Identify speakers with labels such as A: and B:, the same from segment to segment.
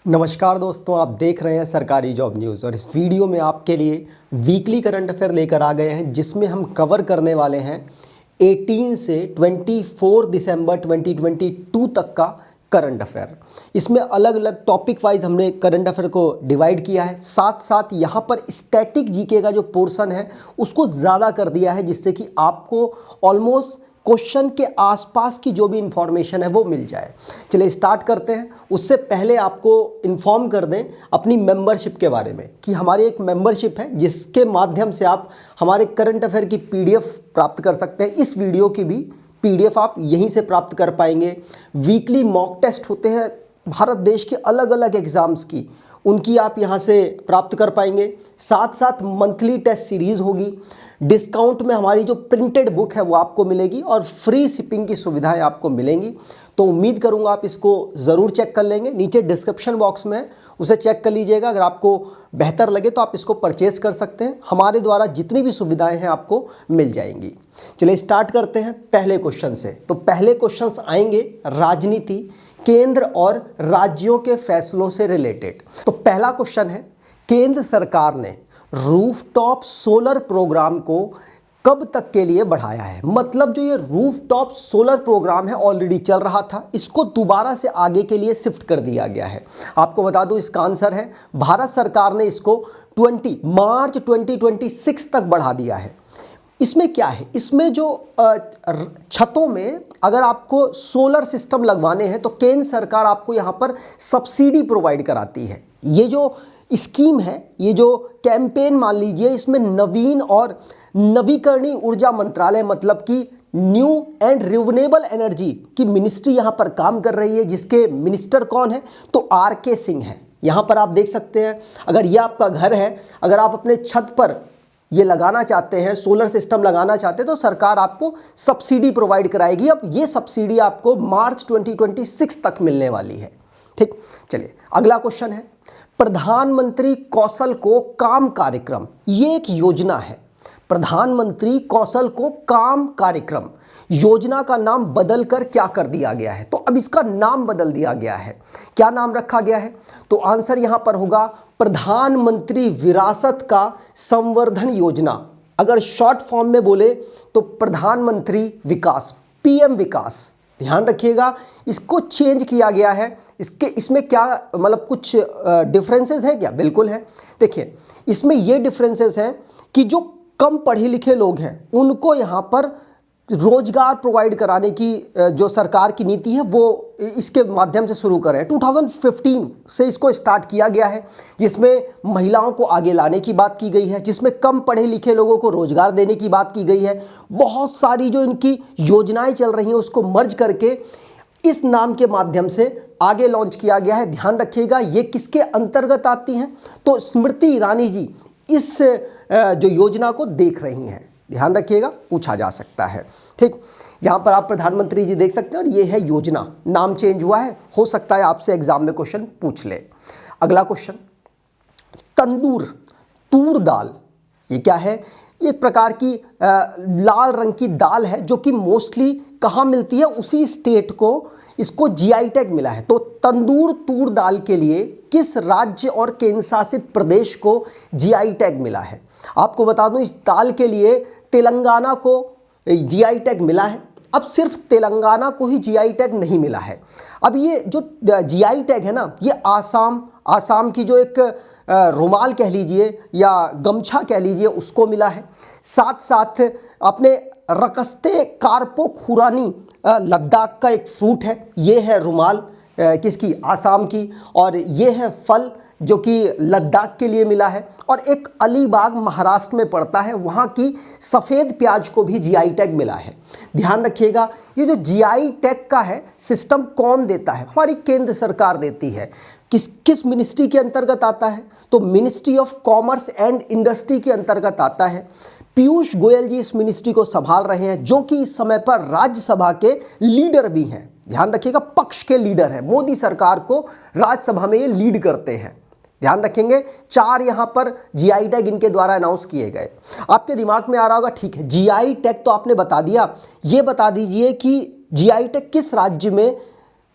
A: नमस्कार दोस्तों, आप देख रहे हैं सरकारी जॉब न्यूज़ और इस वीडियो में आपके लिए वीकली करंट अफेयर लेकर आ गए हैं, जिसमें हम कवर करने वाले हैं 18 से 24 दिसंबर 2022 तक का करंट अफेयर। इसमें अलग अलग टॉपिक वाइज हमने करंट अफेयर को डिवाइड किया है। साथ साथ यहाँ पर स्टैटिक जीके का जो पोर्शन है उसको ज़्यादा कर दिया है, जिससे कि आपको ऑलमोस्ट क्वेश्चन के आसपास की जो भी इंफॉर्मेशन है वो मिल जाए। चलिए स्टार्ट करते हैं। उससे पहले आपको इन्फॉर्म कर दें अपनी मेंबरशिप के बारे में कि हमारी एक मेंबरशिप है जिसके माध्यम से आप हमारे करंट अफेयर की पीडीएफ प्राप्त कर सकते हैं। इस वीडियो की भी पीडीएफ आप यहीं से प्राप्त कर पाएंगे। वीकली मॉक टेस्ट होते हैं भारत देश के अलग अलग एग्ज़ाम्स की, उनकी आप यहाँ से प्राप्त कर पाएंगे। साथ साथ मंथली टेस्ट सीरीज़ होगी। डिस्काउंट में हमारी जो प्रिंटेड बुक है वो आपको मिलेगी और फ्री शिपिंग की सुविधाएं आपको मिलेंगी। तो उम्मीद करूंगा आप इसको ज़रूर चेक कर लेंगे। नीचे डिस्क्रिप्शन बॉक्स में उसे चेक कर लीजिएगा। अगर आपको बेहतर लगे तो आप इसको परचेज़ कर सकते हैं। हमारे द्वारा जितनी भी सुविधाएं हैं आपको मिल जाएंगी। चलिए स्टार्ट करते हैं पहले क्वेश्चन से। तो पहले क्वेश्चंस आएंगे राजनीति, केंद्र और राज्यों के फैसलों से रिलेटेड। तो पहला क्वेश्चन है, केंद्र सरकार ने रूफटॉप सोलर प्रोग्राम को कब तक के लिए बढ़ाया है? मतलब जो ये रूफटॉप सोलर प्रोग्राम है ऑलरेडी चल रहा था, इसको दोबारा से आगे के लिए शिफ्ट कर दिया गया है। आपको बता दूं इसका आंसर है भारत सरकार ने इसको मार्च 2026 तक बढ़ा दिया है। इसमें क्या है, इसमें जो छतों में अगर आपको सोलर सिस्टम लगवाने हैं तो केंद्र सरकार आपको यहाँ पर सब्सिडी प्रोवाइड कराती है। ये जो स्कीम है, ये जो कैंपेन मान लीजिए, इसमें नवीन और नवीकरणीय ऊर्जा मंत्रालय मतलब कि न्यू एंड रिन्यूएबल एनर्जी की मिनिस्ट्री यहाँ पर काम कर रही है, जिसके मिनिस्टर कौन है तो आर.के. सिंह है। यहाँ पर आप देख सकते हैं, अगर ये आपका घर है, अगर आप अपने छत पर ये लगाना चाहते हैं, सोलर सिस्टम लगाना चाहते हैं, तो सरकार आपको सब्सिडी प्रोवाइड कराएगी। अब ये सब्सिडी आपको मार्च 2026 तक मिलने वाली है। ठीक, चलिए अगला क्वेश्चन है, प्रधानमंत्री कौशल को काम कार्यक्रम, ये एक योजना है। प्रधानमंत्री कौशल को काम कार्यक्रम योजना का नाम बदलकर क्या कर दिया गया है? तो अब इसका नाम बदल दिया गया है। क्या नाम रखा गया है? तो आंसर यहां पर होगा प्रधानमंत्री विरासत का संवर्धन योजना। अगर शॉर्ट फॉर्म में बोले तो प्रधानमंत्री विकास, पीएम विकास। ध्यान रखिएगा, इसको चेंज किया गया है। इसमें क्या मतलब कुछ डिफरेंसेस है क्या? बिल्कुल है। देखिए इसमें ये डिफरेंसेस हैं कि जो कम पढ़े लिखे लोग हैं उनको यहाँ पर रोजगार प्रोवाइड कराने की जो सरकार की नीति है वो इसके माध्यम से शुरू करें। 2015 से इसको स्टार्ट किया गया है, जिसमें महिलाओं को आगे लाने की बात की गई है, जिसमें कम पढ़े लिखे लोगों को रोजगार देने की बात की गई है। बहुत सारी जो इनकी योजनाएं चल रही हैं उसको मर्ज करके इस नाम के माध्यम से आगे लॉन्च किया गया है। ध्यान रखिएगा ये किसके अंतर्गत आती हैं? तो स्मृति ईरानी जी इस जो योजना को देख रही हैं। ध्यान रखिएगा, पूछा जा सकता है। ठीक, यहाँ पर आप प्रधानमंत्री जी देख सकते हैं और ये है योजना, नाम चेंज हुआ है। हो सकता है आपसे एग्जाम में क्वेश्चन पूछ ले। अगला क्वेश्चन, तंदूर तूर दाल, ये क्या है? एक प्रकार की लाल रंग की दाल है जो कि मोस्टली कहाँ मिलती है? उसी स्टेट को इसको जीआई टैग मिला है। तो तंदूर तूर दाल के लिए किस राज्य और केंद्र शासित प्रदेश को जीआई टैग मिला है? आपको बता दूं इस दाल के लिए तेलंगाना को जीआई टैग मिला है। अब सिर्फ तेलंगाना को ही जीआई टैग नहीं मिला है। अब ये जो जीआई टैग है ना, ये आसाम की जो एक रुमाल कह लीजिए या गमछा कह लीजिए उसको मिला है। साथ साथ अपने रकस्ते कारपो खुरानी लद्दाख का एक फ्रूट है, ये है रुमाल किसकी? आसाम की। और ये है फल जो कि लद्दाख के लिए मिला है। और एक अलीबाग महाराष्ट्र में पड़ता है, वहाँ की सफ़ेद प्याज को भी जीआई टैग मिला है। ध्यान रखिएगा, ये जो जीआई टैग का है सिस्टम कौन देता है? हमारी केंद्र सरकार देती है। किस मिनिस्ट्री के अंतर्गत आता है? तो ministry of commerce and industry के अंतर्गत आता है। पीयूष गोयल जी इस मिनिस्ट्री को संभाल रहे हैं, जो कि इस समय पर राज्यसभा के लीडर भी हैं। ध्यान रखिएगा, पक्ष के लीडर हैं। मोदी सरकार को राज्यसभा में ये लीड करते हैं। ध्यान रखेंगे, 4 यहाँ पर जीआई टैग इनके द्वारा अनाउंस किए गए। आपके दिमाग में आ रहा होगा, ठीक है जीआई टैग तो आपने बता दिया, ये बता दीजिए कि जीआई टैग किस राज्य में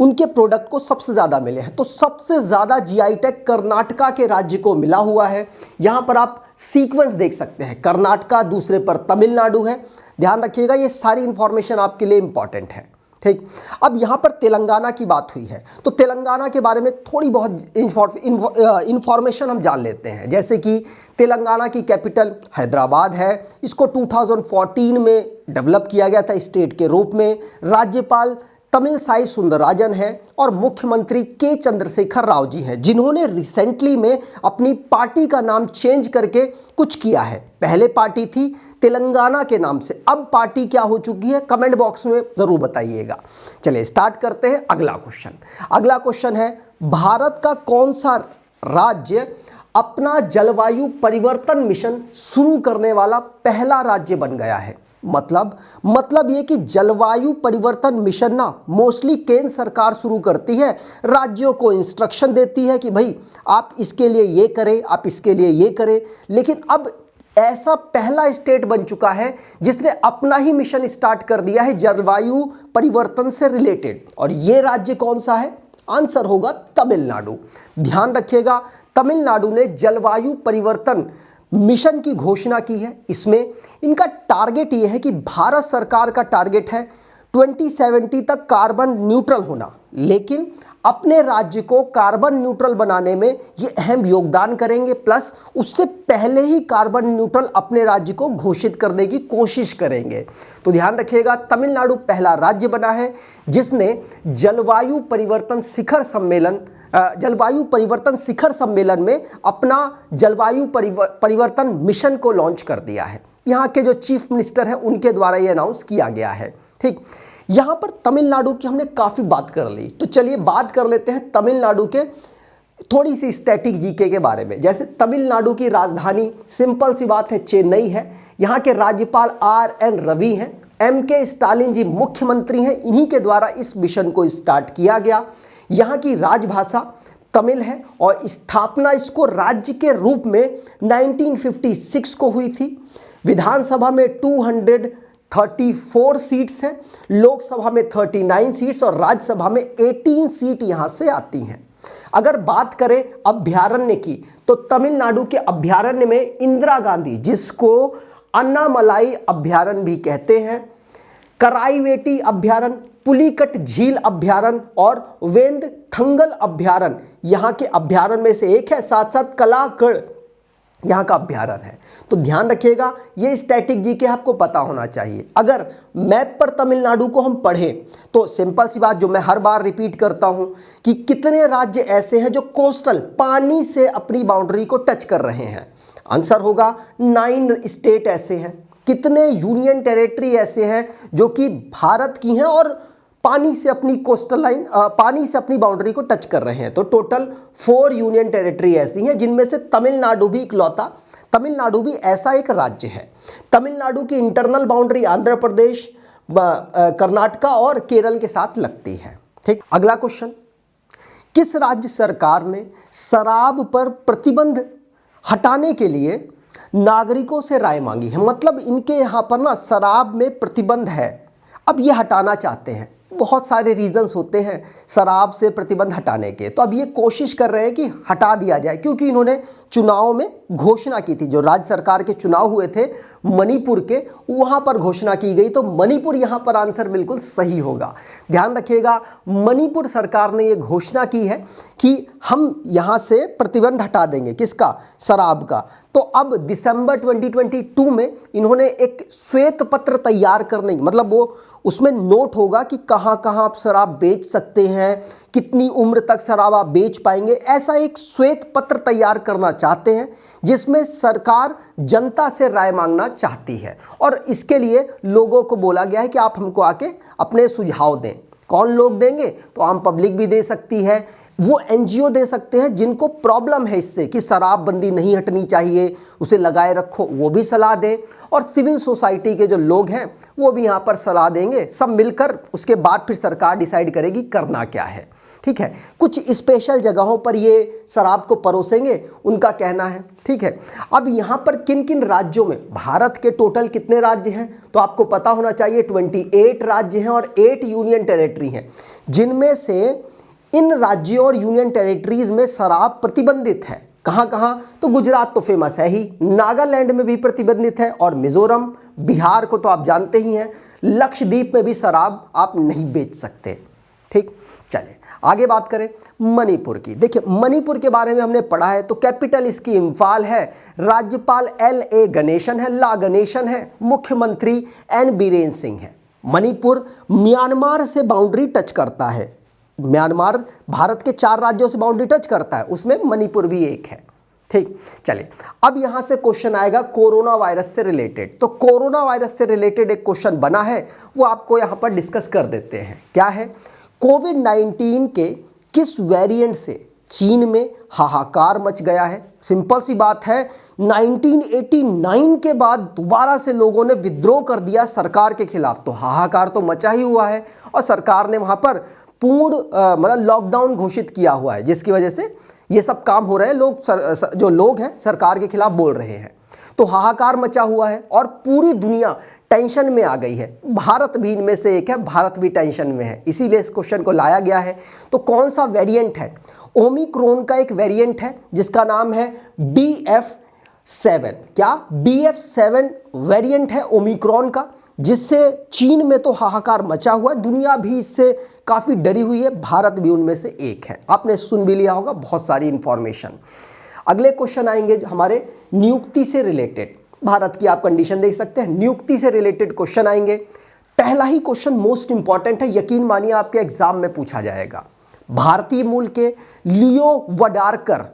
A: उनके प्रोडक्ट को सबसे ज़्यादा मिले हैं। तो सबसे ज़्यादा जीआई टैग कर्नाटका के राज्य को मिला हुआ है। यहाँ पर आप सीक्वेंस देख सकते हैं, कर्नाटका, दूसरे पर तमिलनाडु है। ध्यान रखिएगा, ये सारी इंफॉर्मेशन आपके लिए इंपॉर्टेंट है। ठीक, अब यहाँ पर तेलंगाना की बात हुई है, तो तेलंगाना के बारे में थोड़ी बहुत इंफॉर्मेशन हम जान लेते हैं। जैसे कि तेलंगाना की कैपिटल हैदराबाद है। इसको 2014 में डेवलप किया गया था स्टेट के रूप में। राज्यपाल तमिलसाई सुंदरराजन है और मुख्यमंत्री के चंद्रशेखर राव जी हैं, जिन्होंने रिसेंटली में अपनी पार्टी का नाम चेंज करके कुछ किया है। पहले पार्टी थी तेलंगाना के नाम से, अब पार्टी क्या हो चुकी है, कमेंट बॉक्स में ज़रूर बताइएगा। चलिए स्टार्ट करते हैं अगला क्वेश्चन। अगला क्वेश्चन है, भारत का कौन सा राज्य अपना जलवायु परिवर्तन मिशन शुरू करने वाला पहला राज्य बन गया है? मतलब ये कि जलवायु परिवर्तन मिशन ना मोस्टली केंद्र सरकार शुरू करती है, राज्यों को इंस्ट्रक्शन देती है कि भाई आप इसके लिए ये करें, आप इसके लिए ये करें। लेकिन अब ऐसा पहला स्टेट बन चुका है जिसने अपना ही मिशन स्टार्ट कर दिया है जलवायु परिवर्तन से रिलेटेड, और ये राज्य कौन सा है? आंसर होगा तमिलनाडु। ध्यान रखिएगा, तमिलनाडु ने जलवायु परिवर्तन मिशन की घोषणा की है। इसमें इनका टारगेट ये है कि भारत सरकार का टारगेट है 2070 तक कार्बन न्यूट्रल होना, लेकिन अपने राज्य को कार्बन न्यूट्रल बनाने में ये अहम योगदान करेंगे, प्लस उससे पहले ही कार्बन न्यूट्रल अपने राज्य को घोषित करने की कोशिश करेंगे। तो ध्यान रखिएगा, तमिलनाडु पहला राज्य बना है जिसने जलवायु परिवर्तन शिखर सम्मेलन में अपना जलवायु परिवर्तन मिशन को लॉन्च कर दिया है। यहाँ के जो चीफ मिनिस्टर हैं उनके द्वारा ये अनाउंस किया गया है। ठीक, यहाँ पर तमिलनाडु की हमने काफ़ी बात कर ली, तो चलिए बात कर लेते हैं तमिलनाडु के थोड़ी सी स्टैटिक जीके के बारे में। जैसे तमिलनाडु की राजधानी सिंपल सी बात है चेन्नई है। यहाँ के राज्यपाल RN रवि हैं। MK स्टालिन जी मुख्यमंत्री हैं। इन्हीं के द्वारा इस मिशन को स्टार्ट किया गया। यहाँ की राजभाषा तमिल है और स्थापना इसको राज्य के रूप में 1956 को हुई थी। विधानसभा में 234 सीट्स हैं, लोकसभा में 39 सीट्स और राज्यसभा में 18 सीट यहाँ से आती हैं। अगर बात करें अभ्यारण्य की, तो तमिलनाडु के अभ्यारण्य में इंदिरा गांधी, जिसको अन्नामलाई अभ्यारण्य भी कहते हैं, कराईवेटी अभ्यारण्य, पुलिकट झील अभ्यारण्य और वेंदथंगल अभ्यारण्य यहाँ के अभ्यारण्य में से एक है। साथ साथ कलाकड़ यहाँ का अभ्यारण्य है। तो ध्यान रखिएगा, ये स्टैटिक जीके आपको पता होना चाहिए। अगर मैप पर तमिलनाडु को हम पढ़ें तो सिंपल सी बात जो मैं हर बार रिपीट करता हूँ कि कितने राज्य ऐसे हैं जो कोस्टल पानी से अपनी बाउंड्री को टच कर रहे हैं? आंसर होगा 9 स्टेट ऐसे हैं। कितने यूनियन टेरिटरी ऐसे हैं जो कि भारत की हैं और पानी से अपनी कोस्टल लाइन पानी से अपनी बाउंड्री को टच कर रहे हैं? तो टोटल 4 यूनियन टेरिटरी ऐसी हैं, जिनमें से तमिलनाडु भी इकलौता, तमिलनाडु भी ऐसा एक राज्य है। तमिलनाडु की इंटरनल बाउंड्री आंध्र प्रदेश, कर्नाटका और केरल के साथ लगती है। ठीक, अगला क्वेश्चन, किस राज्य सरकार ने शराब पर प्रतिबंध हटाने के लिए नागरिकों से राय मांगी है? मतलब इनके यहाँ पर ना शराब में प्रतिबंध है, अब ये हटाना चाहते हैं। बहुत सारे रीजंस होते हैं शराब से प्रतिबंध हटाने के, तो अब ये कोशिश कर रहे हैं कि हटा दिया जाए, क्योंकि इन्होंने चुनाव में घोषणा की थी। जो राज्य सरकार के चुनाव हुए थे मणिपुर के, वहाँ पर घोषणा की गई, तो मणिपुर यहाँ पर आंसर बिल्कुल सही होगा। ध्यान रखिएगा, मणिपुर सरकार ने ये घोषणा की है कि हम यहाँ से प्रतिबंध हटा देंगे, किसका? शराब का। तो अब दिसंबर 2022 में इन्होंने एक श्वेत पत्र तैयार करने, मतलब वो उसमें नोट होगा कि कहाँ कहाँ आप शराब बेच सकते हैं, कितनी उम्र तक शराब आप बेच पाएंगे, ऐसा एक श्वेत पत्र तैयार करना चाहते हैं, जिसमें सरकार जनता से राय मांगना चाहती है। और इसके लिए लोगों को बोला गया है कि आप हमको आके अपने सुझाव दें। कौन लोग देंगे? तो आम पब्लिक भी दे सकती है, वो एनजीओ दे सकते हैं जिनको प्रॉब्लम है इससे कि शराबबंदी नहीं हटनी चाहिए, उसे लगाए रखो, वो भी सलाह दें। और सिविल सोसाइटी के जो लोग हैं वो भी यहाँ पर सलाह देंगे, सब मिलकर उसके बाद फिर सरकार डिसाइड करेगी करना क्या है। ठीक है, कुछ स्पेशल जगहों पर ये शराब को परोसेंगे, उनका कहना है। ठीक है, अब यहाँ पर किन किन राज्यों में, भारत के टोटल कितने राज्य हैं तो आपको पता होना चाहिए 28 राज्य हैं और 8 यूनियन टेरिटरी हैं, जिनमें से इन राज्यों और यूनियन टेरिटरीज में शराब प्रतिबंधित है। कहाँ कहाँ, तो गुजरात तो फेमस है ही, नागालैंड में भी प्रतिबंधित है और मिजोरम, बिहार को तो आप जानते ही हैं, लक्षद्वीप में भी शराब आप नहीं बेच सकते। ठीक, चलिए आगे बात करें मणिपुर की। देखिए मणिपुर के बारे में हमने पढ़ा है, तो कैपिटल इसकी इम्फाल है, राज्यपाल LA गणेशन है, ला गणेशन है, मुख्यमंत्री N बीरेन सिंह है। मणिपुर म्यांमार से बाउंड्री टच करता है, म्यांमार भारत के 4 राज्यों से बाउंड्री टच करता है, उसमें मणिपुर भी एक है। ठीक, चलिए अब यहां से क्वेश्चन आएगा कोरोना वायरस से रिलेटेड। तो कोरोना वायरस से रिलेटेड एक क्वेश्चन बना है, वो आपको यहां पर डिस्कस कर देते हैं। क्या है, कोविड-19 के किस वेरिएंट से चीन में हाहाकार मच गया है? सिंपल सी बात है, 1989 के बाद दोबारा से लोगों ने विद्रोह कर दिया सरकार के खिलाफ, तो हाहाकार तो मचा ही हुआ है और सरकार ने वहां पर पूर्ण मतलब लॉकडाउन घोषित किया हुआ है, जिसकी वजह से ये सब काम हो रहे हैं। जो लोग हैं सरकार के खिलाफ बोल रहे हैं, तो हाहाकार मचा हुआ है और पूरी दुनिया टेंशन में आ गई है। भारत भी इनमें से एक है, भारत भी टेंशन में है, इसीलिए इस क्वेश्चन को लाया गया है। तो कौन सा वेरिएंट है? ओमिक्रॉन का एक वेरिएंट है जिसका नाम है BF7। क्या BF7 वेरिएंट है ओमिक्रॉन का, जिससे चीन में तो हाहाकार मचा हुआ है, दुनिया भी इससे काफ़ी डरी हुई है, भारत भी उनमें से एक है। आपने सुन भी लिया होगा बहुत सारी इंफॉर्मेशन। अगले क्वेश्चन आएंगे हमारे नियुक्ति से रिलेटेड। भारत की आप कंडीशन देख सकते हैं, नियुक्ति से रिलेटेड क्वेश्चन आएंगे। पहला ही क्वेश्चन मोस्ट इंपॉर्टेंट है, यकीन मानिए आपके एग्जाम में पूछा जाएगा। भारतीय मूल के लियो वडारकर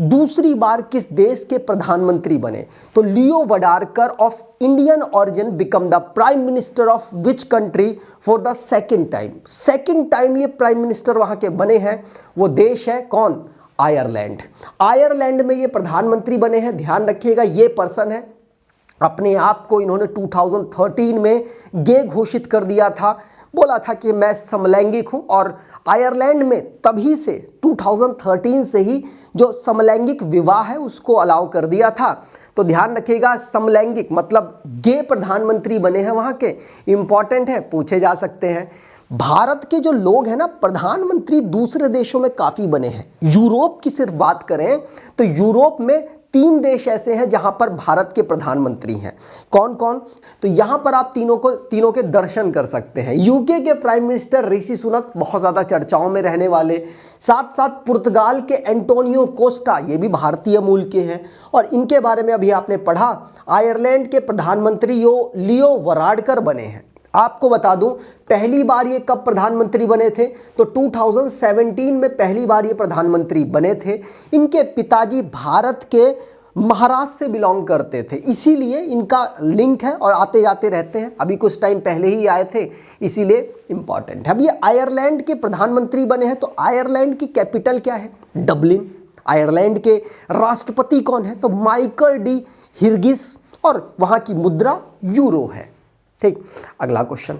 A: दूसरी बार किस देश के प्रधानमंत्री बने? तो Leo Varadkar of Indian origin become the prime minister of which country for the second time? Second time ये प्राइम मिनिस्टर वहां के बने हैं। वो देश है कौन? आयरलैंड। आयरलैंड में ये प्रधानमंत्री बने हैं। ध्यान रखिएगा, ये पर्सन है, अपने आप को इन्होंने 2013 में गे घोषित कर दिया था, बोला था कि मैं समलैंगिक हूं, और आयरलैंड में तभी से 2013 से ही जो समलैंगिक विवाह है उसको अलाउ कर दिया था। तो ध्यान रखिएगा, समलैंगिक मतलब गे प्रधानमंत्री बने हैं वहां के। इंपॉर्टेंट है, पूछे जा सकते हैं। भारत के जो लोग हैं ना, प्रधानमंत्री दूसरे देशों में काफ़ी बने हैं। यूरोप की सिर्फ बात करें तो यूरोप में 3 देश ऐसे हैं जहां पर भारत के प्रधानमंत्री हैं। कौन कौन? तो यहां पर आप तीनों के दर्शन कर सकते हैं। यूके के प्राइम मिनिस्टर ऋषि सुनक बहुत ज़्यादा चर्चाओं में रहने वाले, साथ साथ पुर्तगाल के एंटोनियो कोस्टा, ये भी भारतीय मूल के हैं और इनके बारे में अभी आपने पढ़ा। आयरलैंड के प्रधानमंत्री लियो वराडकर बने हैं। आपको बता दूं, पहली बार ये कब प्रधानमंत्री बने थे? तो 2017 में पहली बार ये प्रधानमंत्री बने थे। इनके पिताजी भारत के महाराष्ट्र से बिलोंग करते थे, इसीलिए इनका लिंक है और आते जाते रहते हैं। अभी कुछ टाइम पहले ही आए थे, इसीलिए इंपॉर्टेंट है। अब ये आयरलैंड के प्रधानमंत्री बने हैं, तो आयरलैंड की कैपिटल क्या है? डबलिन। आयरलैंड के राष्ट्रपति कौन है? तो माइकल डी हिर्गिस, और वहाँ की मुद्रा यूरो है। ठीक, अगला क्वेश्चन।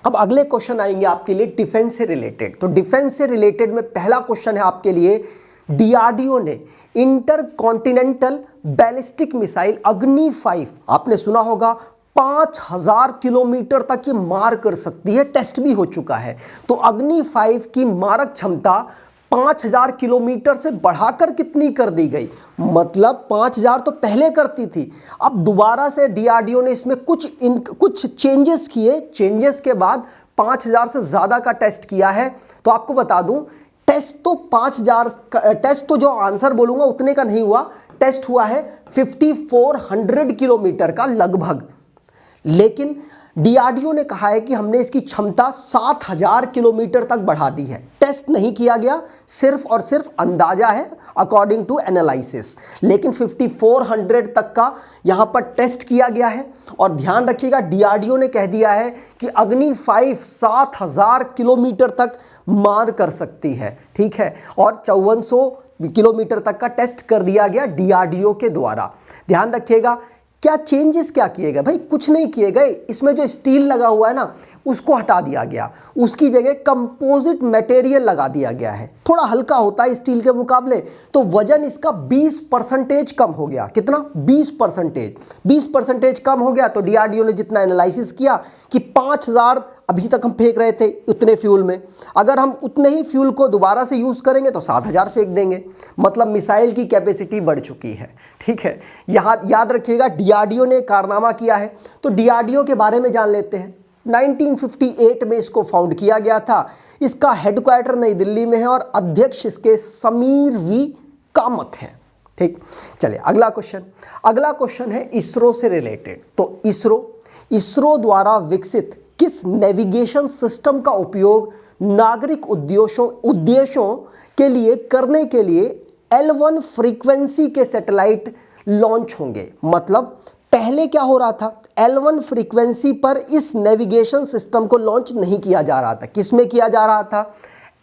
A: अब अगले क्वेश्चन आएंगे आपके लिए डिफेंस से रिलेटेड। तो डिफेंस से रिलेटेड में पहला क्वेश्चन है आपके लिए, डीआरडीओ ने इंटर कॉन्टिनेंटल बैलिस्टिक मिसाइल अग्नि 5, आपने सुना होगा, 5000 किलोमीटर तक ये मार कर सकती है, टेस्ट भी हो चुका है। तो अग्नि 5 की मारक क्षमता 5000 किलोमीटर से बढ़ाकर कितनी कर दी गई? मतलब 5000 तो पहले करती थी, अब दोबारा से डीआरडीओ ने इसमें कुछ चेंजेस किए। चेंजेस के बाद 5000 से ज़्यादा का टेस्ट किया है। तो आपको बता दूं, टेस्ट तो 5000, टेस्ट तो जो आंसर बोलूँगा उतने का नहीं हुआ, टेस्ट हुआ है 5400 किलोमीटर का लगभग। लेकिन डीआरडीओ ने कहा है कि हमने इसकी क्षमता 7000 किलोमीटर तक बढ़ा दी है। टेस्ट नहीं किया गया, सिर्फ और सिर्फ अंदाजा है अकॉर्डिंग टू एनालिसिस, लेकिन 5400 तक का यहां पर टेस्ट किया गया है। और ध्यान रखिएगा, डीआरडीओ ने कह दिया है कि अग्नि 5 7000 किलोमीटर तक मार कर सकती है, ठीक है, और 5400 किलोमीटर तक का टेस्ट कर दिया गया डीआरडीओ के द्वारा। ध्यान रखिएगा, क्या चेंजेस क्या किए गए? भाई कुछ नहीं किए गए। इसमें जो स्टील लगा हुआ है ना, उसको हटा दिया गया, उसकी जगह कंपोजिट मटेरियल लगा दिया गया है। थोड़ा हल्का होता है स्टील के मुकाबले, तो वजन इसका 20% कम हो गया। कितना? 20% कम हो गया। तो डीआरडीओ ने जितना एनालिसिस किया कि 5000 अभी तक हम फेंक रहे थे उतने फ्यूल में, अगर हम उतने ही फ्यूल को दोबारा से यूज करेंगे तो 7000 फेंक देंगे। मतलब मिसाइल की कैपेसिटी बढ़ चुकी है, ठीक है। यहाँ याद रखिएगा, डीआरडीओ ने कारनामा किया है। तो डीआरडीओ के बारे में जान लेते हैं। 1958 में इसको फाउंड किया गया था। इसका हेडक्वार्टर नई दिल्ली में है और अध्यक्ष इसके समीर वी कामत हैं, ठीक। चलिए अगला क्वेश्चन है इसरो से रिलेटेड। तो इसरो द्वारा विकसित किस नेविगेशन सिस्टम का उपयोग नागरिक उद्देश्यों के लिए करने के लिए L1 फ्रीक्वेंसी के सैटेलाइट लॉन्च होंगे? मतलब पहले क्या हो रहा था, L1 फ्रीक्वेंसी पर इस नेविगेशन सिस्टम को लॉन्च नहीं किया जा रहा था। किस में किया जा रहा था?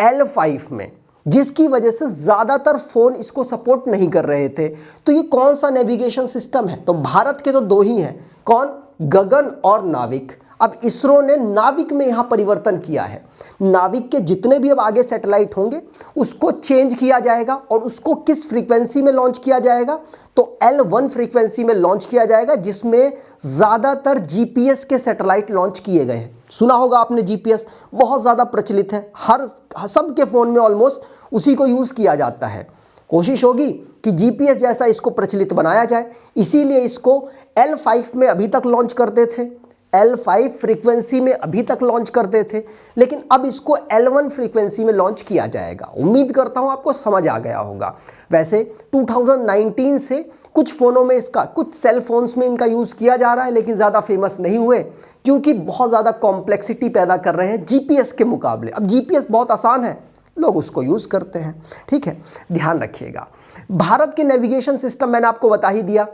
A: L5 में, जिसकी वजह से ज़्यादातर फ़ोन इसको सपोर्ट नहीं कर रहे थे। तो ये कौन सा नेविगेशन सिस्टम है? तो भारत के तो दो ही हैं, कौन? गगन और नाविक। अब इसरो ने नाविक में यहाँ परिवर्तन किया है। नाविक के जितने भी अब आगे सैटेलाइट होंगे उसको चेंज किया जाएगा और उसको किस फ्रीक्वेंसी में लॉन्च किया जाएगा? तो L1 फ्रीक्वेंसी में लॉन्च किया जाएगा, जिसमें ज़्यादातर जीपीएस के सैटेलाइट लॉन्च किए गए हैं। सुना होगा आपने, जीपीएस बहुत ज़्यादा प्रचलित है, हर सबके फ़ोन में ऑलमोस्ट उसी को यूज़ किया जाता है। कोशिश होगी कि जीपीएस जैसा इसको प्रचलित बनाया जाए, इसीलिए इसको L5 में अभी तक लॉन्च करते थे, L5 फ्रीक्वेंसी में अभी तक लॉन्च करते थे, लेकिन अब इसको L1 फ्रीक्वेंसी में लॉन्च किया जाएगा। उम्मीद करता हूं आपको समझ आ गया होगा। वैसे 2019 से कुछ फ़ोनों में इसका, कुछ सेल फोन्स में इनका यूज़ किया जा रहा है, लेकिन ज़्यादा फेमस नहीं हुए क्योंकि बहुत ज़्यादा कॉम्प्लेक्सिटी पैदा कर रहे हैं जीपीएस के मुकाबले। अब जीपीएस बहुत आसान है, लोग उसको यूज़ करते हैं, ठीक है। ध्यान रखिएगा, भारत के नेविगेशन सिस्टम मैंने आपको बता ही दिया,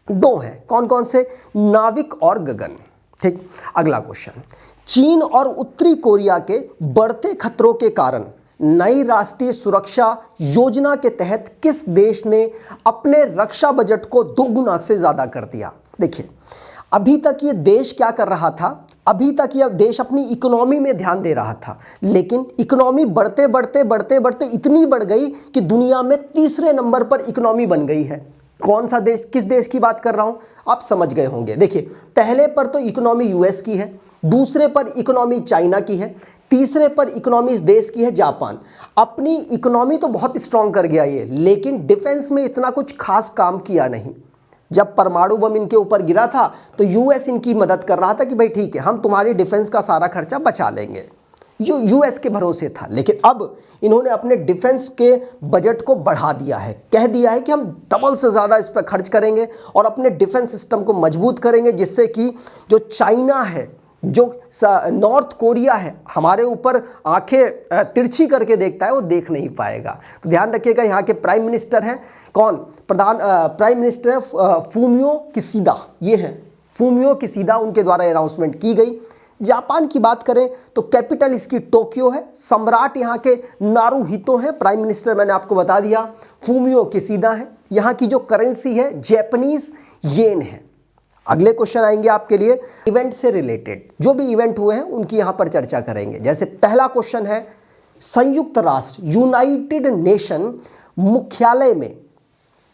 A: दो हैं। कौन कौन से? नाविक और गगन, ठीक। अगला क्वेश्चन, चीन और उत्तरी कोरिया के बढ़ते खतरों के कारण नई राष्ट्रीय सुरक्षा योजना के तहत किस देश ने अपने रक्षा बजट को 2 गुना से ज्यादा कर दिया? देखिए, अभी तक ये देश क्या कर रहा था, अभी तक यह देश अपनी इकोनॉमी में ध्यान दे रहा था, लेकिन इकोनॉमी बढ़ते बढ़ते इतनी बढ़ गई कि दुनिया में तीसरे नंबर पर इकोनॉमी बन गई है। कौन सा देश, किस देश की बात कर रहा हूं, आप समझ गए होंगे। देखिए, पहले पर तो इकोनॉमी यूएस की है, दूसरे पर इकोनॉमी चाइना की है, तीसरे पर इकोनॉमी इस देश की है जापान। अपनी इकोनॉमी तो बहुत स्ट्रांग कर गया ये, लेकिन डिफेंस में इतना कुछ खास काम किया नहीं। जब परमाणु बम इनके ऊपर गिरा था तो यूएस इनकी मदद कर रहा था कि भाई ठीक है, हम तुम्हारी डिफेंस का सारा खर्चा बचा लेंगे, यूएस के भरोसे था। लेकिन अब इन्होंने अपने डिफेंस के बजट को बढ़ा दिया है, कह दिया है कि हम डबल से ज़्यादा इस पर खर्च करेंगे और अपने डिफेंस सिस्टम को मजबूत करेंगे, जिससे कि जो चाइना है, जो नॉर्थ कोरिया है, हमारे ऊपर आंखें तिरछी करके देखता है, वो देख नहीं पाएगा। तो ध्यान रखिएगा, यहाँ के प्राइम मिनिस्टर हैं कौन? प्राइम मिनिस्टर है फूमियो किशिदा, ये हैं फूमियो किशिदा, उनके द्वारा अनाउंसमेंट की गई। जापान की बात करें तो कैपिटल इसकी टोक्यो है, सम्राट यहाँ के नारुहितो हैं, प्राइम मिनिस्टर मैंने आपको बता दिया फूमियो किशिदा है। यहाँ की जो करेंसी है जैपनीज येन है। अगले क्वेश्चन आएंगे आपके लिए इवेंट से रिलेटेड, जो भी इवेंट हुए हैं उनकी यहाँ पर चर्चा करेंगे। जैसे पहला क्वेश्चन है, संयुक्त राष्ट्र यूनाइटेड नेशन मुख्यालय में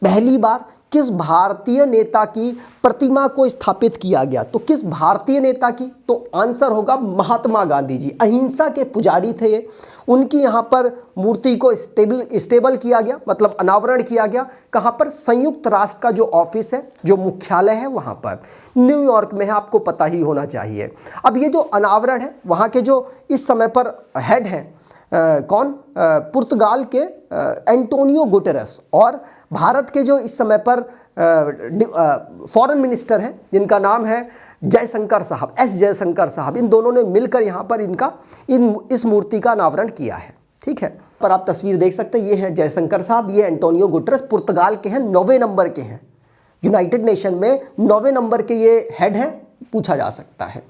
A: पहली बार किस भारतीय नेता की प्रतिमा को स्थापित किया गया? तो किस भारतीय नेता की? तो आंसर होगा महात्मा गांधी जी, अहिंसा के पुजारी थे ये। उनकी यहाँ पर मूर्ति को स्टेबल किया गया, मतलब अनावरण किया गया। कहाँ पर? संयुक्त राष्ट्र का जो ऑफिस है, जो मुख्यालय है, वहाँ पर न्यूयॉर्क में है, आपको पता ही होना चाहिए। अब ये जो अनावरण है, वहाँ के जो इस समय पर हेड हैं कौन, पुर्तगाल के एंटोनियो गुटेरेस, और भारत के जो इस समय पर फॉरेन मिनिस्टर हैं जिनका नाम है जयशंकर साहब, एस जयशंकर साहब, इन दोनों ने मिलकर यहाँ पर इस मूर्ति का अनावरण किया है। ठीक है, पर आप तस्वीर देख सकते हैं, ये हैं जयशंकर साहब, ये एंटोनियो गुटेरेस, पुर्तगाल के हैं, 9वें नंबर के हैं, यूनाइटेड नेशन में 9वें नंबर के ये हेड हैं, पूछा जा सकता है।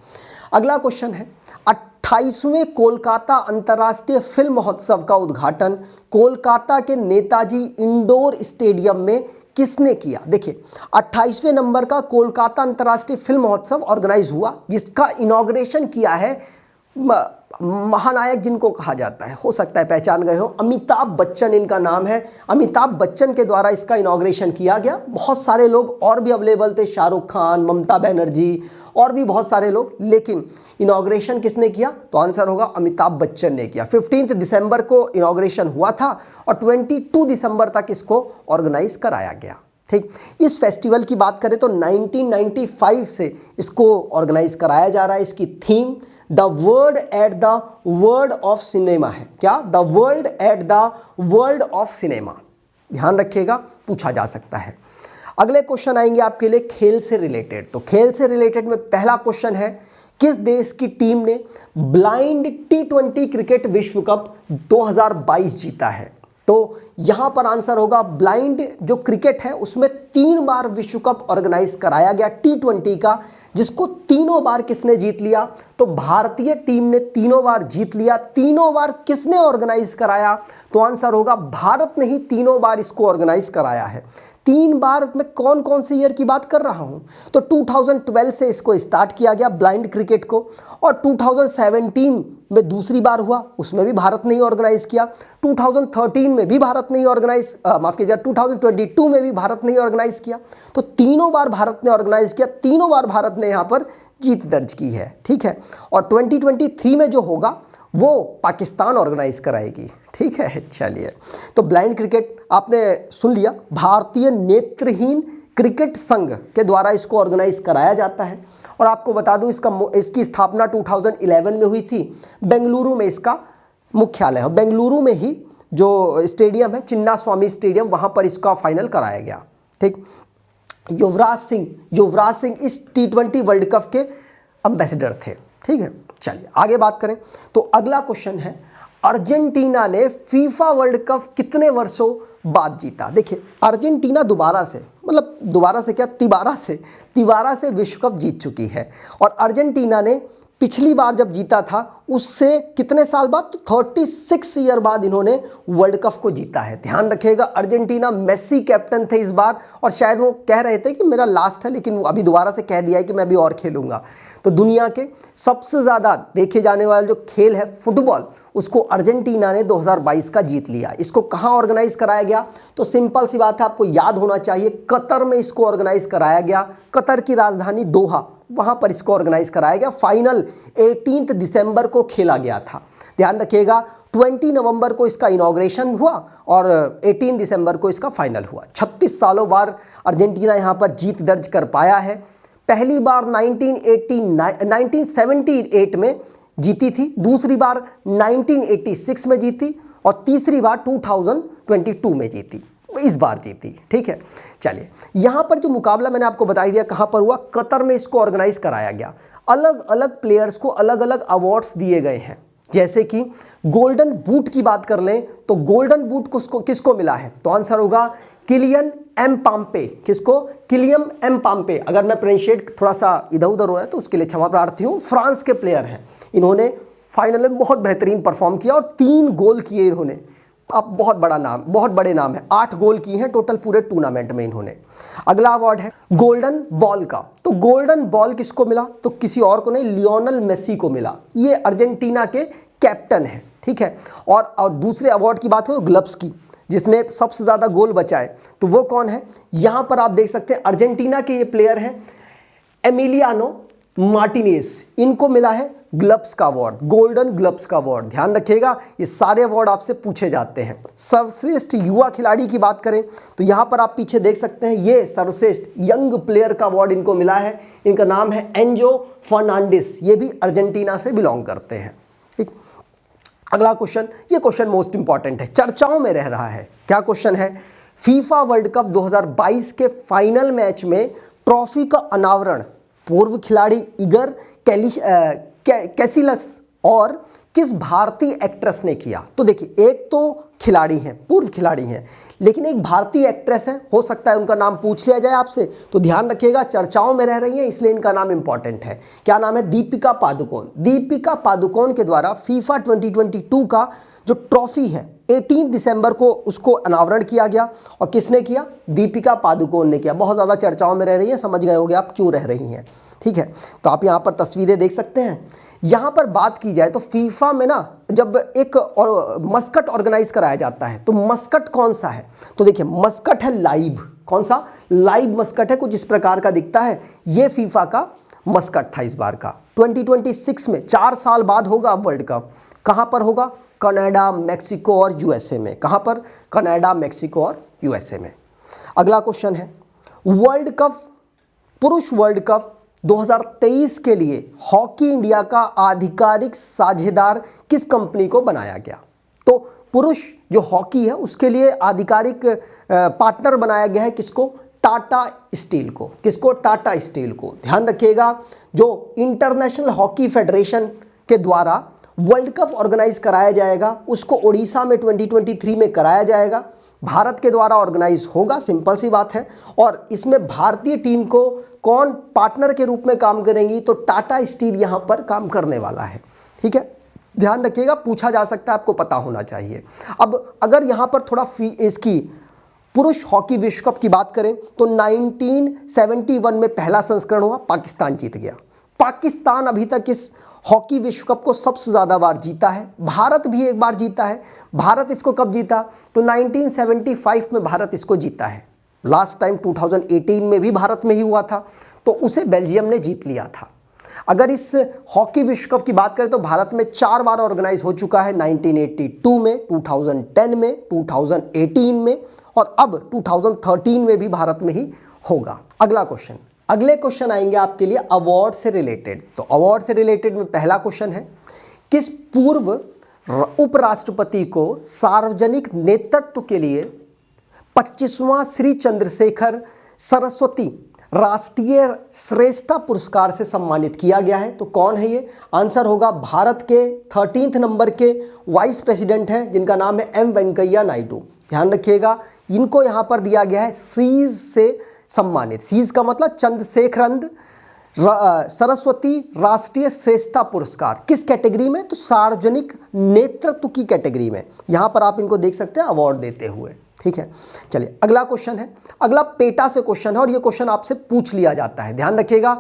A: अगला क्वेश्चन है, 28वें कोलकाता अंतर्राष्ट्रीय फिल्म महोत्सव का उद्घाटन कोलकाता के नेताजी इंडोर स्टेडियम में किसने किया? देखिए, 28वें नंबर का कोलकाता अंतर्राष्ट्रीय फिल्म महोत्सव ऑर्गेनाइज हुआ, जिसका इनॉग्रेशन किया है महानायक जिनको कहा जाता है, हो सकता है पहचान गए हो, अमिताभ बच्चन इनका नाम है। अमिताभ बच्चन के द्वारा इसका इनॉग्रेशन किया गया। बहुत सारे लोग और भी अवेलेबल थे, शाहरुख खान, ममता बनर्जी और भी बहुत सारे लोग, लेकिन इनॉग्रेशन किसने किया? तो आंसर होगा अमिताभ बच्चन ने किया। 15 दिसंबर को इनॉग्रेशन हुआ था और 22 दिसंबर तक इसको ऑर्गेनाइज कराया गया। ठीक, इस फेस्टिवल की बात करें तो 1995 से इसको ऑर्गेनाइज कराया जा रहा है। इसकी theme the world at the world of cinema है। क्या? The world at the world of cinema, ध्यान रखिएगा, पूछा जा सकता है। अगले क्वेश्चन आएंगे आपके लिए खेल से रिलेटेड। तो खेल से रिलेटेड में पहला क्वेश्चन है, किस देश की टीम ने ब्लाइंड T20 क्रिकेट विश्व कप 2022 जीता है? तो यहां पर आंसर होगा ब्लाइंड जो क्रिकेट है उसमें 3 बार विश्व कप ऑर्गेनाइज कराया गया T20 का, जिसको तीनों बार किसने जीत लिया? तो भारतीय टीम ने तीनों बार जीत लिया। तीनों बार किसने ऑर्गेनाइज कराया? तो आंसर होगा भारत ने ही तीनों बार इसको ऑर्गेनाइज कराया है। 3 बार में कौन कौन से ईयर की बात कर रहा हूं? तो 2012 से इसको स्टार्ट किया गया ब्लाइंड क्रिकेट को, और 2017 में दूसरी बार हुआ, उसमें भी भारत ने ही ऑर्गेनाइज किया। 2013 में भी भारत ने ही ऑर्गेनाइज, माफ कीजिए 2022 में भी भारत ने ही ऑर्गेनाइज किया। तो तीनों बार भारत ने ऑर्गेनाइज किया, तीनों बार भारत ने यहाँ पर जीत दर्ज की है। ठीक है, और 2023 में जो होगा वो पाकिस्तान ऑर्गेनाइज कराएगी। ठीक है, चलिए, तो ब्लाइंड क्रिकेट आपने सुन लिया, भारतीय नेत्रहीन क्रिकेट संघ के द्वारा इसको ऑर्गेनाइज कराया जाता है। और आपको बता दूं इसकी स्थापना 2011 में हुई थी। बेंगलुरु में इसका मुख्यालय है, बेंगलुरु में ही जो स्टेडियम है चिन्ना स्वामी स्टेडियम, वहां पर इसका फाइनल कराया गया। ठीक, युवराज सिंह इस T20 वर्ल्ड कप के एम्बेसडर थे। ठीक है, चलिए आगे बात करें। तो अगला क्वेश्चन है, अर्जेंटीना ने फीफा वर्ल्ड कप कितने वर्षों बाद जीता? देखिए, अर्जेंटीना दोबारा से तिबारा से विश्व कप जीत चुकी है, और अर्जेंटीना ने पिछली बार जब जीता था उससे कितने साल बाद? तो 36 ईयर बाद इन्होंने वर्ल्ड कप को जीता है। ध्यान रखिएगा, अर्जेंटीना, मेस्सी कैप्टन थे इस बार, और शायद वो कह रहे थे कि मेरा लास्ट है, लेकिन अभी दोबारा से कह दिया है कि मैं अभी और खेलूंगा। तो दुनिया के सबसे ज़्यादा देखे जाने वाला जो खेल है फुटबॉल, उसको अर्जेंटीना ने 2022 का जीत लिया। इसको कहाँ ऑर्गेनाइज कराया गया? तो सिंपल सी बात है, आपको याद होना चाहिए, कतर में इसको ऑर्गेनाइज कराया गया। कतर की राजधानी दोहा, वहाँ पर इसको ऑर्गेनाइज कराया गया। फाइनल 18 दिसंबर को खेला गया था। ध्यान रखिएगा, 20 नवंबर को इसका इनॉग्रेशन हुआ और 18 दिसंबर को इसका फाइनल हुआ। 36 सालों बाद अर्जेंटीना यहाँ पर जीत दर्ज कर पाया है। पहली बार 1978 में जीती थी, दूसरी बार 1986 में जीती, और तीसरी बार 2022 में जीती, इस बार जीती। ठीक है, चलिए, यहाँ पर जो मुकाबला मैंने आपको बता दिया कहाँ पर हुआ, कतर में इसको ऑर्गेनाइज कराया गया। अलग अलग प्लेयर्स को अलग अलग अवार्ड्स दिए गए हैं, जैसे कि गोल्डन बूट की बात कर लें तो गोल्डन बूट किसको मिला है? तो आंसर होगा किलियन एम्बाप्पे। किसको? Kylian Mbappe. अगर मैं प्रोनाउंसिएट थोड़ा सा इधर उधर हो रहा है तो उसके लिए क्षमा प्रार्थी हूँ। फ्रांस के प्लेयर हैं, इन्होंने फाइनल में बहुत बेहतरीन परफॉर्म किया और 3 गोल किए इन्होंने। अब बहुत बड़े नाम है, 8 गोल किए हैं टोटल पूरे टूर्नामेंट में इन्होंने। अगला अवार्ड है गोल्डन बॉल का। तो गोल्डन बॉल किसको मिला? तो किसी और को नहीं, लियोनेल मेसी को मिला। ये अर्जेंटीना के कैप्टन है। ठीक है, और दूसरे अवार्ड की बात करो ग्लव्स की, जिसने सबसे ज़्यादा गोल बचाए, तो वो कौन है? यहाँ पर आप देख सकते हैं अर्जेंटीना के ये प्लेयर हैं एमिलियानो मार्टिनेज, इनको मिला है ग्लव्स का अवार्ड, गोल्डन ग्लव्स का अवार्ड। ध्यान रखिएगा, ये सारे अवार्ड आपसे पूछे जाते हैं। सर्वश्रेष्ठ युवा खिलाड़ी की बात करें तो यहाँ पर आप पीछे देख सकते हैं, ये सर्वश्रेष्ठ यंग प्लेयर का अवार्ड इनको मिला है। इनका नाम है एंजो फर्नांडिस, ये भी अर्जेंटीना से बिलोंग करते हैं। ठीक, अगला क्वेश्चन, ये क्वेश्चन मोस्ट इंपॉर्टेंट है, चर्चाओं में रह रहा है। क्या क्वेश्चन है? फीफा वर्ल्ड कप 2022 के फाइनल मैच में ट्रॉफी का अनावरण पूर्व खिलाड़ी इगर कैसिलस और किस भारतीय एक्ट्रेस ने किया? तो देखिए, एक तो खिलाड़ी हैं, पूर्व खिलाड़ी हैं, लेकिन एक भारतीय एक्ट्रेस है, हो सकता है उनका नाम पूछ लिया जाए आपसे, तो ध्यान रखिएगा, चर्चाओं में रह रही हैं इसलिए इनका नाम इंपॉर्टेंट है। क्या नाम है? दीपिका पादुकोण। दीपिका पादुकोण के द्वारा फीफा 2022 का जो ट्रॉफी है 18 दिसंबर को उसको अनावरण किया गया। और किसने किया? दीपिका पादुकोण ने किया। बहुत ज़्यादा चर्चाओं में रह रही है, समझ गए होंगे आप क्यों रह रही हैं, ठीक है। तो आप यहाँ पर तस्वीरें देख सकते हैं। यहाँ पर बात की जाए तो फीफा में ना जब एक मस्कट ऑर्गेनाइज कराया जाता है तो मस्कट कौन सा है? तो देखिए, मस्कट है लाइव। कौन सा? लाइव मस्कट है, कुछ इस प्रकार का दिखता है। ये फीफा का मस्कट था इस बार का। 2026 में 4 साल बाद होगा अब वर्ल्ड कप। कहाँ पर होगा? कनाडा, मैक्सिको और यूएसए में। कहाँ पर? कनाडा, मैक्सिको और यूएसए में। अगला क्वेश्चन है, वर्ल्ड कप, पुरुष वर्ल्ड कप 2023 के लिए हॉकी इंडिया का आधिकारिक साझेदार किस कंपनी को बनाया गया? तो पुरुष जो हॉकी है उसके लिए आधिकारिक पार्टनर बनाया गया है किसको? टाटा स्टील को। किसको? टाटा स्टील को। ध्यान रखिएगा, जो इंटरनेशनल हॉकी फेडरेशन के द्वारा वर्ल्ड कप ऑर्गेनाइज कराया जाएगा उसको उड़ीसा में 2023 में कराया जाएगा। भारत के द्वारा ऑर्गेनाइज होगा, सिंपल सी बात है। और इसमें भारतीय टीम को कौन पार्टनर के रूप में काम करेंगी? तो टाटा स्टील यहां पर काम करने वाला है, ठीक है। ध्यान रखिएगा, पूछा जा सकता है, आपको पता होना चाहिए। अब अगर यहां पर थोड़ा इसकी पुरुष हॉकी विश्व कप की बात करें तो 1971 में पहला संस्करण हुआ, पाकिस्तान जीत गया। पाकिस्तान अभी तक इस हॉकी विश्व कप को सबसे ज़्यादा बार जीता है। भारत भी एक बार जीता है। भारत इसको कब जीता? तो 1975 में भारत इसको जीता है। लास्ट टाइम 2018 में भी भारत में ही हुआ था, तो उसे बेल्जियम ने जीत लिया था। अगर इस हॉकी विश्व कप की बात करें तो भारत में 4 बार ऑर्गेनाइज हो चुका है, 1982 में, 2010 में, 2018 में और अब 2013 में भी भारत में ही होगा। अगला क्वेश्चन, अगले क्वेश्चन आएंगे आपके लिए अवार्ड से रिलेटेड। तो अवार्ड से रिलेटेड में पहला क्वेश्चन है, किस पूर्व उपराष्ट्रपति को सार्वजनिक नेतृत्व के लिए 25वां श्री चंद्रशेखर सरस्वती राष्ट्रीय श्रेष्ठता पुरस्कार से सम्मानित किया गया है? तो कौन है ये? आंसर होगा भारत के 13th नंबर के वाइस प्रेसिडेंट हैं जिनका नाम है एम वेंकैया नायडू। ध्यान रखिएगा, इनको यहां पर दिया गया है सीज से सम्मानित। सीज का मतलब चंद्रशेखर सरस्वती राष्ट्रीय श्रेष्ठता पुरस्कार। किस कैटेगरी में? तो सार्वजनिक नेतृत्व की कैटेगरी में। यहां पर आप इनको देख सकते हैं अवार्ड देते हुए, ठीक है। चलिए, अगला क्वेश्चन है, अगला पेटा से क्वेश्चन है और ये क्वेश्चन आपसे पूछ लिया जाता है। ध्यान रखिएगा,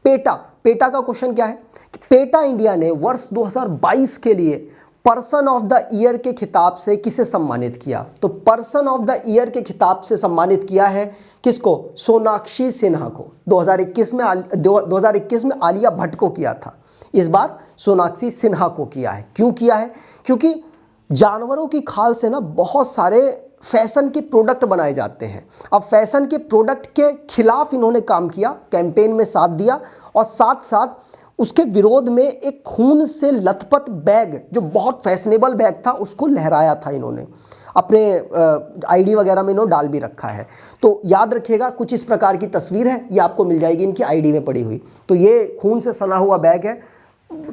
A: पेटा का क्वेश्चन क्या है कि पेटा इंडिया ने वर्ष 2022 के लिए पर्सन ऑफ द ईयर के खिताब से किसे सम्मानित किया? तो पर्सन ऑफ द ईयर के खिताब से सम्मानित किया है किसको? सोनाक्षी सिन्हा को। 2021 में आलिया भट्ट को किया था, इस बार सोनाक्षी सिन्हा को किया है। क्यों किया है? क्योंकि जानवरों की खाल से ना बहुत सारे फैशन के प्रोडक्ट बनाए जाते हैं। अब फैशन के प्रोडक्ट के खिलाफ इन्होंने काम किया, कैंपेन में साथ दिया और साथ साथ उसके विरोध में एक खून से लथपथ बैग, जो बहुत फैशनेबल बैग था, उसको लहराया था इन्होंने। अपने आईडी वगैरह में इन्होंने डाल भी रखा है। तो याद रखिएगा, कुछ इस प्रकार की तस्वीर है, ये आपको मिल जाएगी इनकी आईडी में पड़ी हुई। तो ये खून से सना हुआ बैग है,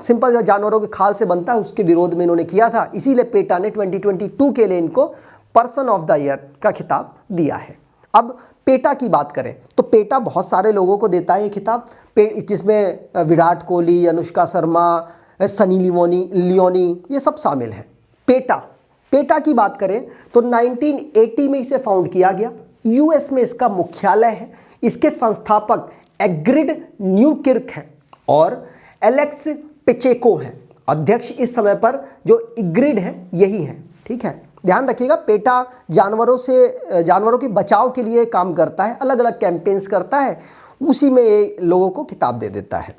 A: सिंपल जो जानवरों के खाल से बनता है, उसके विरोध में इन्होंने किया था। इसीलिए पेटा ने 2022 के लिए इनको पर्सन ऑफ द ईयर का खिताब दिया है। अब पेटा की बात करें तो पेटा बहुत सारे लोगों को देता है ये खिताब, जिसमें विराट कोहली, अनुष्का शर्मा, सनी लियोनी ये सब शामिल हैं। पेटा की बात करें तो 1980 में इसे फाउंड किया गया। यूएस में इसका मुख्यालय है। इसके संस्थापक एग्रिड न्यूकिर्क हैं और एलेक्स पेचेको हैं। अध्यक्ष इस समय पर जो इग्रिड है यही है, ठीक है। ध्यान रखिएगा, पेटा जानवरों के बचाव के लिए काम करता है, अलग अलग कैंपेन्स करता है, उसी में ये लोगों को खिताब दे देता है।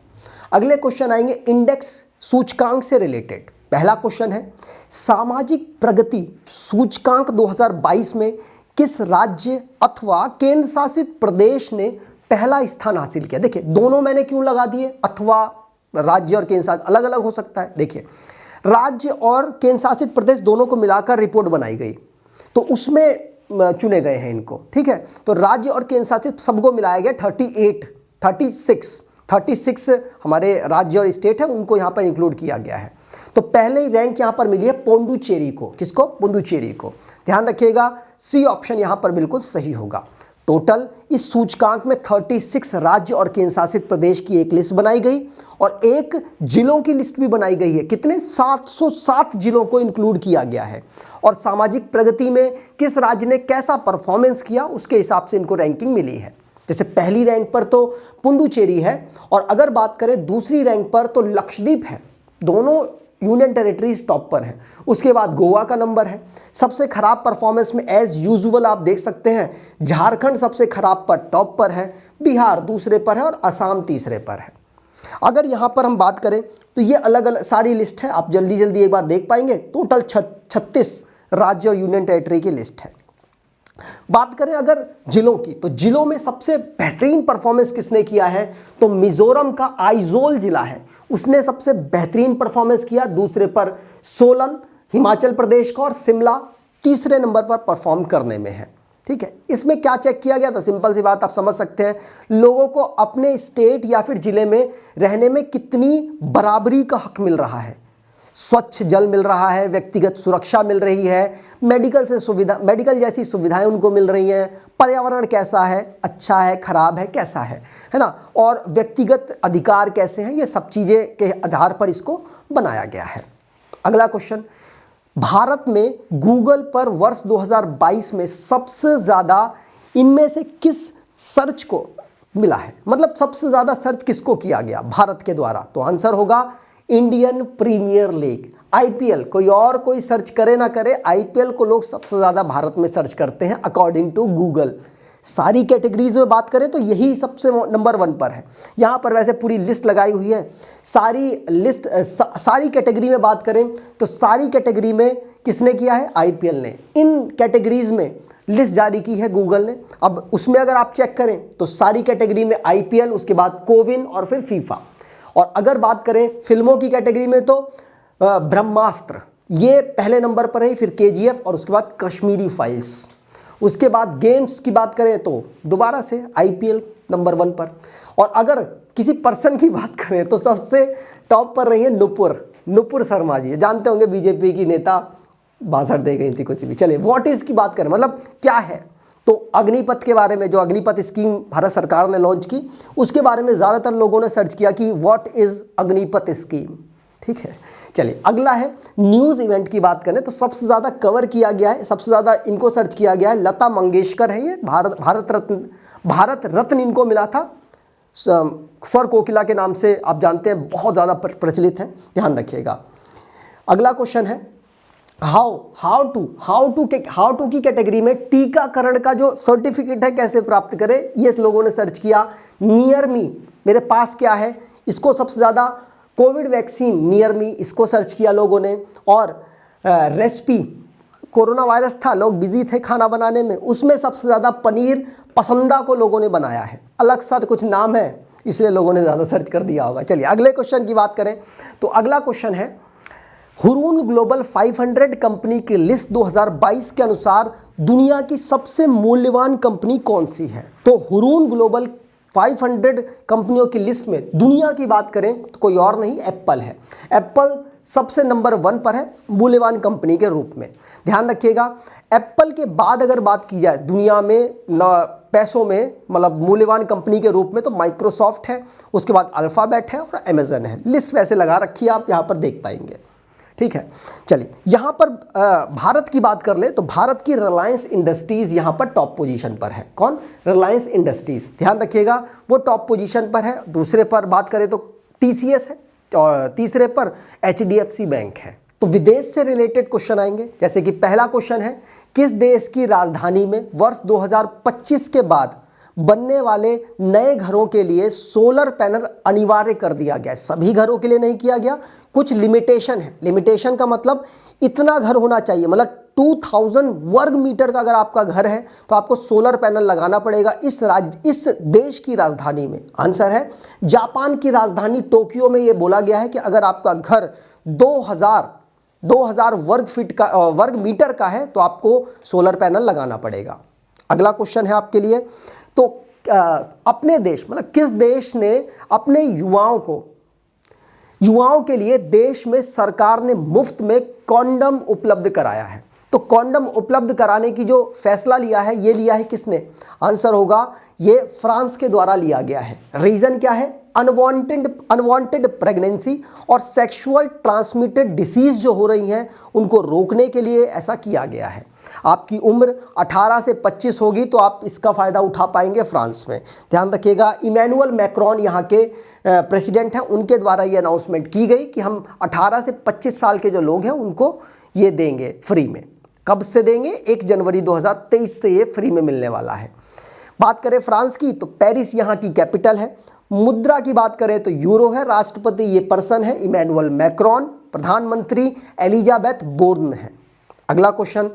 A: अगले क्वेश्चन आएंगे इंडेक्स सूचकांक से रिलेटेड। पहला क्वेश्चन है, सामाजिक प्रगति सूचकांक 2022 में किस राज्य अथवा केंद्र शासित प्रदेश ने पहला स्थान हासिल किया? देखिए, दोनों मैंने क्यों लगा दिए, अथवा राज्य और केंद्र शासित अलग अलग हो सकता है। देखिए, राज्य और केंद्र शासित प्रदेश दोनों को मिलाकर रिपोर्ट बनाई गई, तो उसमें चुने गए हैं इनको, ठीक है। तो राज्य और केंद्र शासित सबको मिलाया गया 36 हमारे राज्य और स्टेट है, उनको यहाँ पर इंक्लूड किया गया है। तो पहले ही रैंक यहाँ पर मिली है पुडुचेरी को। किसको? पुडुचेरी को। ध्यान रखिएगा, सी ऑप्शन यहाँ पर बिल्कुल सही होगा। टोटल इस सूचकांक में 36 राज्य और केंद्र शासित प्रदेश की एक लिस्ट बनाई गई और एक जिलों की लिस्ट भी बनाई गई है। कितने? 707 जिलों को इंक्लूड किया गया है और सामाजिक प्रगति में किस राज्य ने कैसा परफॉर्मेंस किया उसके हिसाब से इनको रैंकिंग मिली है। जैसे पहली रैंक पर तो पुडुचेरी है और अगर बात करें दूसरी रैंक पर तो लक्षद्वीप है। दोनों यूनियन टेरिटरीज टॉप पर हैं। उसके बाद गोवा का नंबर है। सबसे खराब परफॉर्मेंस में एज यूजुअल आप देख सकते हैं झारखंड सबसे खराब पर टॉप पर है, बिहार दूसरे पर है और असम तीसरे पर है। अगर यहाँ पर हम बात करें तो ये अलग अलग सारी लिस्ट है, आप जल्दी जल्दी एक बार देख पाएंगे। टोटल 36 राज्य और यूनियन टेरिटरी की लिस्ट है। बात करें अगर जिलों की, तो जिलों में सबसे बेहतरीन परफॉर्मेंस किसने किया है? तो मिजोरम का आइजोल जिला है, उसने सबसे बेहतरीन परफॉर्मेंस किया। दूसरे पर सोलन हिमाचल प्रदेश का और शिमला तीसरे नंबर पर परफॉर्म करने में है, ठीक है। इसमें क्या चेक किया गया? तो सिंपल सी बात आप समझ सकते हैं, लोगों को अपने स्टेट या फिर जिले में रहने में कितनी बराबरी का हक मिल रहा है, स्वच्छ जल मिल रहा है, व्यक्तिगत सुरक्षा मिल रही है, मेडिकल जैसी सुविधाएं उनको मिल रही हैं, पर्यावरण कैसा है, अच्छा है, खराब है, कैसा है ना, और व्यक्तिगत अधिकार कैसे हैं, ये सब चीज़ें के आधार पर इसको बनाया गया है। अगला क्वेश्चन, भारत में गूगल पर वर्ष 2022 में सबसे ज़्यादा इनमें से किस सर्च को मिला है? मतलब सबसे ज़्यादा सर्च किसको किया गया भारत के द्वारा? तो आंसर होगा इंडियन प्रीमियर लीग, आईपीएल। कोई सर्च करे ना करे, आईपीएल को लोग सबसे ज़्यादा भारत में सर्च करते हैं अकॉर्डिंग टू गूगल। सारी कैटेगरीज में बात करें तो यही सबसे नंबर 1 पर है। यहाँ पर वैसे पूरी लिस्ट लगाई हुई है, सारी कैटेगरी में बात करें तो सारी कैटेगरी में किसने किया है? आईपीएल ने। इन कैटेगरीज में लिस्ट जारी की है गूगल ने। अब उसमें अगर आप चेक करें तो सारी कैटेगरी में आईपीएल, उसके बाद कोविन और फिर फीफा। और अगर बात करें फिल्मों की कैटेगरी में तो ब्रह्मास्त्र ये पहले नंबर पर है, फिर केजीएफ और उसके बाद कश्मीरी फाइल्स। उसके बाद गेम्स की बात करें तो दोबारा से आईपीएल नंबर 1 पर। और अगर किसी पर्सन की बात करें तो सबसे टॉप पर रही है नुपुर शर्मा जी। जानते होंगे बीजेपी की नेता, भाषण दे गई थी कुछ भी। चलिए व्हाट इज की बात करें, मतलब क्या है, तो अग्निपथ के बारे में, जो अग्निपथ स्कीम भारत सरकार ने लॉन्च की उसके बारे में ज़्यादातर लोगों ने सर्च किया कि व्हाट इज़ अग्निपथ स्कीम, ठीक है। चलिए अगला है न्यूज़ इवेंट की बात करें तो सबसे ज़्यादा कवर किया गया है, सबसे ज़्यादा इनको सर्च किया गया है। लता मंगेशकर है ये, भारत रत्न इनको मिला था, स्वर कोकिला के नाम से आप जानते हैं, बहुत ज़्यादा प्रचलित है, ध्यान रखिएगा। अगला क्वेश्चन है हाउ टू की कैटेगरी में टीकाकरण का जो सर्टिफिकेट है कैसे प्राप्त करें, ये लोगों ने सर्च किया। नियर मी, मेरे पास क्या है, इसको सबसे ज़्यादा कोविड वैक्सीन नियर मी, इसको सर्च किया लोगों ने। और रेसिपी, कोरोना वायरस था, लोग बिजी थे खाना बनाने में, उसमें सबसे ज़्यादा पनीर पसंदा को लोगों ने बनाया है। अलग सा कुछ नाम है इसलिए लोगों ने ज़्यादा सर्च कर दिया होगा। चलिए अगले क्वेश्चन की बात करें तो अगला क्वेश्चन है हुरून ग्लोबल 500 कंपनी की लिस्ट 2022 के अनुसार दुनिया की सबसे मूल्यवान कंपनी कौन सी है? तो हुरून ग्लोबल 500 कंपनियों की लिस्ट में दुनिया की बात करें तो कोई और नहीं, एप्पल है। एप्पल सबसे नंबर 1 पर है मूल्यवान कंपनी के रूप में। ध्यान रखिएगा, एप्पल के बाद अगर बात की जाए दुनिया में पैसों में, मतलब मूल्यवान कंपनी के रूप में, तो माइक्रोसॉफ्ट है, उसके बाद अल्फ़ाबेट है और अमेज़न है। लिस्ट वैसे लगा रखी है, आप यहाँ पर देख पाएंगे, ठीक है। चलिए यहाँ पर भारत की बात कर ले तो भारत की रिलायंस इंडस्ट्रीज़ यहाँ पर टॉप पोजीशन पर है। कौन? रिलायंस इंडस्ट्रीज़, ध्यान रखिएगा, वो टॉप पोजीशन पर है। दूसरे पर बात करें तो टीसीएस है और तीसरे पर एचडीएफसी बैंक है। तो विदेश से रिलेटेड क्वेश्चन आएंगे, जैसे कि पहला क्वेश्चन है किस देश की राजधानी में वर्ष 2025 के बाद बनने वाले नए घरों के लिए सोलर पैनल अनिवार्य कर दिया गया है? सभी घरों के लिए नहीं किया गया, कुछ लिमिटेशन है। लिमिटेशन का मतलब इतना घर होना चाहिए, मतलब 2000 वर्ग मीटर का अगर आपका घर है तो आपको सोलर पैनल लगाना पड़ेगा इस देश की राजधानी में। आंसर है जापान की राजधानी टोक्यो में। यह बोला गया है कि अगर आपका घर 2000 वर्ग मीटर का है तो आपको सोलर पैनल लगाना पड़ेगा। अगला क्वेश्चन है आपके लिए, तो अपने देश मतलब किस देश ने अपने युवाओं के लिए देश में सरकार ने मुफ्त में कॉन्डम उपलब्ध कराया है। तो कॉन्डम उपलब्ध कराने की जो फैसला लिया है, ये लिया है किसने? आंसर होगा ये फ्रांस के द्वारा लिया गया है। रीजन क्या है? अनवांटेड प्रेगनेंसी और सेक्सुअल ट्रांसमिटेड डिसीज जो हो रही हैं उनको रोकने के लिए ऐसा किया गया है। आपकी उम्र 18 से 25 होगी तो आप इसका फ़ायदा उठा पाएंगे फ्रांस में। ध्यान रखिएगा, इमैनुअल मैक्रोन यहाँ के प्रेसिडेंट हैं, उनके द्वारा ये अनाउंसमेंट की गई कि हम 18 से 25 साल के जो लोग हैं उनको ये देंगे फ्री में। कब से देंगे? 1 जनवरी 2023 से ये फ्री में मिलने वाला है। बात करें फ्रांस की तो पेरिस यहाँ की कैपिटल है। मुद्रा की बात करें तो यूरो है। राष्ट्रपति ये पर्सन है इमैनुअल मैक्रोन। प्रधानमंत्री एलिजाबेथ बोर्न है। अगला क्वेश्चन,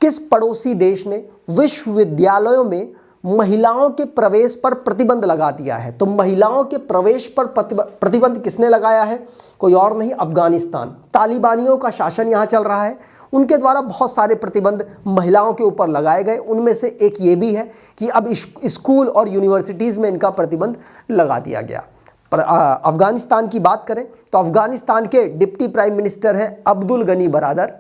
A: किस पड़ोसी देश ने विश्वविद्यालयों में महिलाओं के प्रवेश पर प्रतिबंध लगा दिया है? तो महिलाओं के प्रवेश पर प्रतिबंध किसने लगाया है? कोई और नहीं, अफगानिस्तान। तालिबानियों का शासन यहाँ चल रहा है, उनके द्वारा बहुत सारे प्रतिबंध महिलाओं के ऊपर लगाए गए। उनमें से एक ये भी है कि अब स्कूल और यूनिवर्सिटीज़ में इनका प्रतिबंध लगा दिया गया। पर अफगानिस्तान की बात करें तो अफगानिस्तान के डिप्टी प्राइम मिनिस्टर हैं अब्दुल गनी बरादर।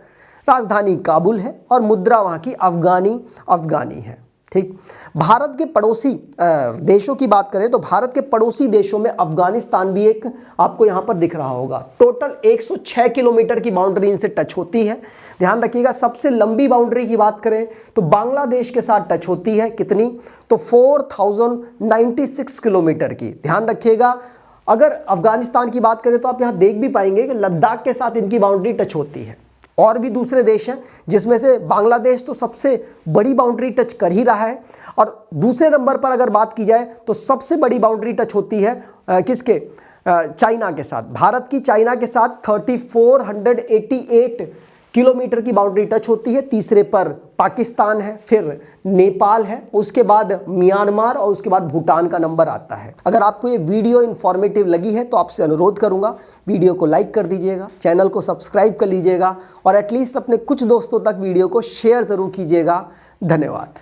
A: राजधानी काबुल है और मुद्रा वहाँ की अफगानी है। ठीक। भारत के पड़ोसी देशों की बात करें तो भारत के पड़ोसी देशों में अफगानिस्तान भी एक आपको यहाँ पर दिख रहा होगा। टोटल 106 किलोमीटर की बाउंड्री इनसे टच होती है। ध्यान रखिएगा, सबसे लंबी बाउंड्री की बात करें तो बांग्लादेश के साथ टच होती है। कितनी? तो 4096 किलोमीटर की। ध्यान रखिएगा, अगर अफगानिस्तान की बात करें तो आप यहाँ देख भी पाएंगे कि लद्दाख के साथ इनकी बाउंड्री टच होती है। और भी दूसरे देश हैं जिसमें से बांग्लादेश तो सबसे बड़ी बाउंड्री टच कर ही रहा है। और दूसरे नंबर पर अगर बात की जाए तो सबसे बड़ी बाउंड्री टच होती है किसके? चाइना के साथ। भारत की चाइना के साथ 3488 किलोमीटर की बाउंड्री टच होती है। तीसरे पर पाकिस्तान है, फिर नेपाल है, उसके बाद म्यांमार और उसके बाद भूटान का नंबर आता है। अगर आपको ये वीडियो इन्फॉर्मेटिव लगी है तो आपसे अनुरोध करूंगा वीडियो को लाइक कर दीजिएगा, चैनल को सब्सक्राइब कर लीजिएगा और एटलीस्ट अपने कुछ दोस्तों तक वीडियो को शेयर ज़रूर कीजिएगा। धन्यवाद।